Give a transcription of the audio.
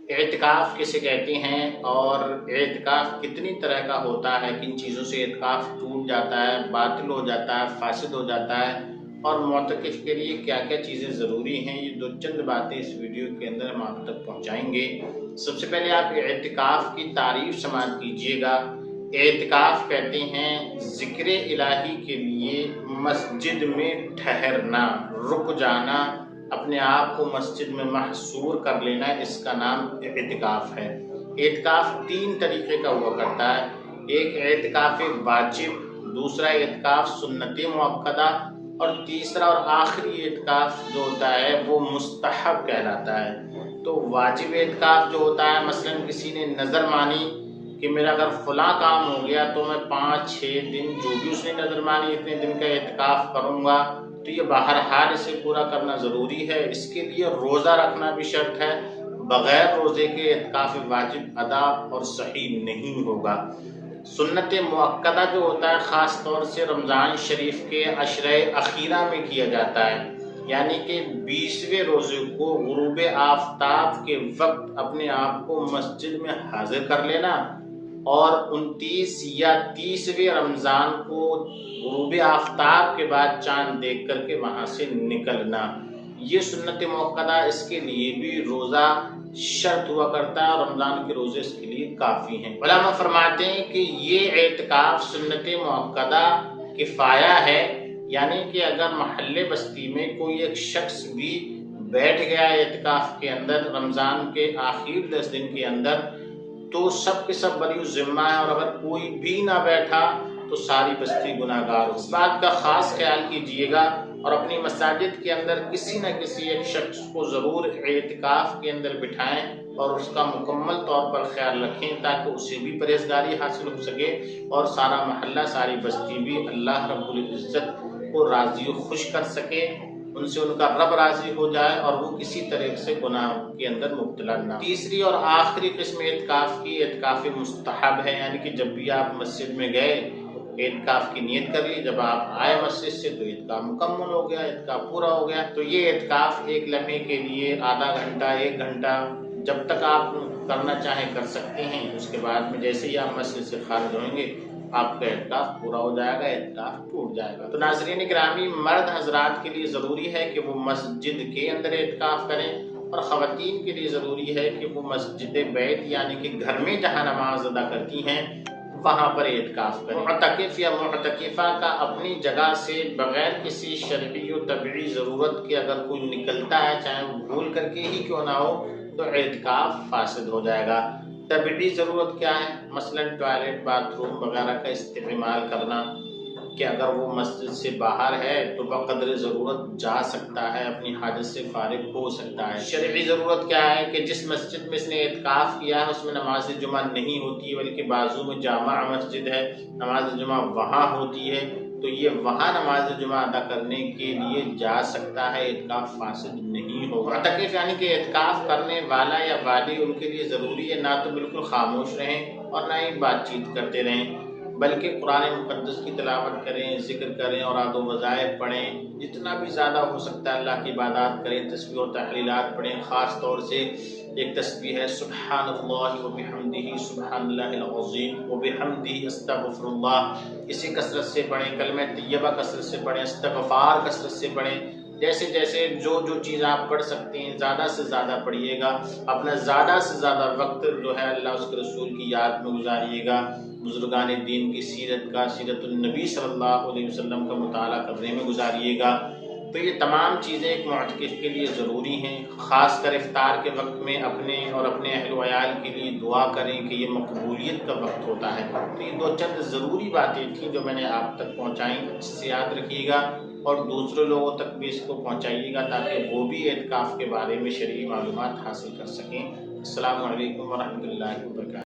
اعتکاف کسے کہتے ہیں اور اعتکاف کتنی طرح کا ہوتا ہے، کن چیزوں سے اعتکاف ٹوٹ جاتا ہے، باطل ہو جاتا ہے، فاسد ہو جاتا ہے، اور معتکف کے لیے کیا کیا چیزیں ضروری ہیں، یہ دو چند باتیں اس ویڈیو کے اندر ہم آپ تک پہنچائیں گے۔ سب سے پہلے آپ اعتکاف کی تعریف سماعت کیجئے گا۔ اعتکاف کہتے ہیں ذکر الہی کے لیے مسجد میں ٹھہرنا، رک جانا، اپنے آپ کو مسجد میں محصور کر لینا، اس کا نام اعتکاف ہے۔ اعتکاف تین طریقے کا ہوا کرتا ہے، ایک اعتکاف واجب، دوسرا اعتکاف سنت مؤکدہ، اور تیسرا اور آخری اعتکاف جو ہوتا ہے وہ مستحب کہلاتا ہے۔ تو واجب اعتکاف جو ہوتا ہے، مثلا کسی نے نظر مانی کہ میرا اگر فلاں کام ہو گیا تو میں 5-6 دن جو بھی اس نے نظر مانی اتنے دن کا اعتکاف کروں گا، تو یہ بہرحال اسے پورا کرنا ضروری ہے۔ اس کے لیے روزہ رکھنا بھی شرط ہے، بغیر روزے کے اعتکاف واجب ادا اور صحیح نہیں ہوگا۔ سنت مؤکدہ جو ہوتا ہے خاص طور سے رمضان شریف کے عشرہ اخیرہ میں کیا جاتا ہے، یعنی کہ 20ویں روزے کو غروب آفتاب کے وقت اپنے آپ کو مسجد میں حاضر کر لینا، اور 29 یا 30ویں رمضان کو غروب آفتاب کے بعد چاند دیکھ کر کے وہاں سے نکلنا، یہ سنت مؤکدہ۔ اس کے لیے بھی روزہ شرط ہوا کرتا ہے، اور رمضان کے روزے اس کے لیے کافی ہیں۔ علماء فرماتے ہیں کہ یہ اعتکاف سنت مؤکدہ کفایہ ہے، یعنی کہ اگر محلے بستی میں کوئی ایک شخص بھی بیٹھ گیا اعتکاف کے اندر رمضان کے آخر 10 دن کے اندر، تو سب کے سب بری ذمہ ہے، اور اگر کوئی بھی نہ بیٹھا تو ساری بستی گناہ گار ہو۔ اس بات کا خاص خیال کیجئے گا، اور اپنی مساجد کے اندر کسی نہ کسی ایک شخص کو ضرور اعتکاف کے اندر بٹھائیں اور اس کا مکمل طور پر خیال رکھیں، تاکہ اسے بھی پرہیزگاری حاصل ہو سکے، اور سارا محلہ، ساری بستی بھی اللہ رب العزت کو راضی و خوش کر سکے، ان سے ان کا رب راضی ہو جائے، اور وہ کسی طرح سے گناہ کے اندر مبتلا نہ ہو۔ تیسری اور آخری قسم اعتکاف کی اعتکاف مستحب ہے، یعنی کہ جب بھی آپ مسجد میں گئے اعتکاف کی نیت کر لی، جب آپ آئے مسجد سے تو اعتکاف مکمل ہو گیا، اعتکاف پورا ہو گیا۔ تو یہ اعتکاف ایک لمحے کے لیے آدھا گھنٹہ، 1 گھنٹہ، جب تک آپ کرنا چاہیں کر سکتے ہیں۔ اس کے بعد میں جیسے ہی آپ مسجد سے خارج ہوئیں گے آپ کا اعتکاف پورا ہو جائے گا، اعتکاف ٹوٹ جائے گا۔ تو ناظرین گرامی، مرد حضرات کے لیے ضروری ہے کہ وہ مسجد کے اندر اعتکاف کریں، اور خواتین کے لیے ضروری ہے کہ وہ مسجد بیت یعنی کہ گھر میں جہاں نماز ادا کرتی ہیں وہاں پر اعتکاف کریں۔ معتکف یا معتکفہ کا اپنی جگہ سے بغیر کسی شرعی و طبعی ضرورت کے اگر کوئی نکلتا ہے، چاہے وہ بھول کر کے ہی کیوں نہ ہو، تو اعتکاف فاسد ہو جائے گا۔ طبعی ضرورت کیا ہے؟ مثلا ٹوائلٹ، باتھ روم وغیرہ کا استعمال کرنا، کہ اگر وہ مسجد سے باہر ہے تو بقدر ضرورت جا سکتا ہے، اپنی حاجت سے فارغ ہو سکتا ہے۔ شرعی ضرورت کیا ہے؟ کہ جس مسجد میں اس نے اعتکاف کیا ہے اس میں نماز جمعہ نہیں ہوتی، بلکہ بازو میں جامع مسجد ہے، نماز جمعہ وہاں ہوتی ہے، تو یہ وہاں نماز جمعہ ادا کرنے کے لیے جا سکتا ہے، اعتکاف فاسد نہیں ہوگا۔ معتکف یعنی کہ اعتکاف کرنے والا یا والی، ان کے لیے ضروری ہے نہ تو بالکل خاموش رہیں اور نہ ہی بات چیت کرتے رہیں، بلکہ قرآن مقدس کی تلاوت کریں، ذکر کریں، اور آد و وظائف پڑھیں، جتنا بھی زیادہ ہو سکتا ہے اللہ کی عبادات کریں، تسبیح و تحلیلات پڑھیں۔ خاص طور سے ایک تسبیح ہے سبحان اللہ وبحمدہ سبحان اللہ العظیم وبحمدہ استغفر اللہ، اسی کثرت سے پڑھیں، کلمہ طیبہ کثرت سے پڑھیں، استغفار کثرت سے پڑھیں۔ جیسے جیسے جو چیز آپ پڑھ سکتے ہیں زیادہ سے زیادہ پڑھیے گا، اپنا زیادہ سے زیادہ وقت جو ہے اللہ اس کے رسول کی یاد میں گزاریے گا، بزرگان دین کی سیرت کا، سیرت النبی صلی اللہ علیہ وسلم کا مطالعہ کرنے میں گزاریے گا۔ تو یہ تمام چیزیں ایک معتکف کے لیے ضروری ہیں۔ خاص کر افطار کے وقت میں اپنے اور اپنے اہل و عیال کے لیے دعا کریں کہ یہ مقبولیت کا وقت ہوتا ہے۔ تو یہ دو چند ضروری باتیں تھیں جو میں نے آپ تک پہنچائیں، اس سے یاد رکھیے گا، اور دوسرے لوگوں تک بھی اس کو پہنچائیے گا تاکہ وہ بھی اعتکاف کے بارے میں شرعی معلومات حاصل کر سکیں۔ السلام علیکم ورحمۃ اللہ وبرکاتہ۔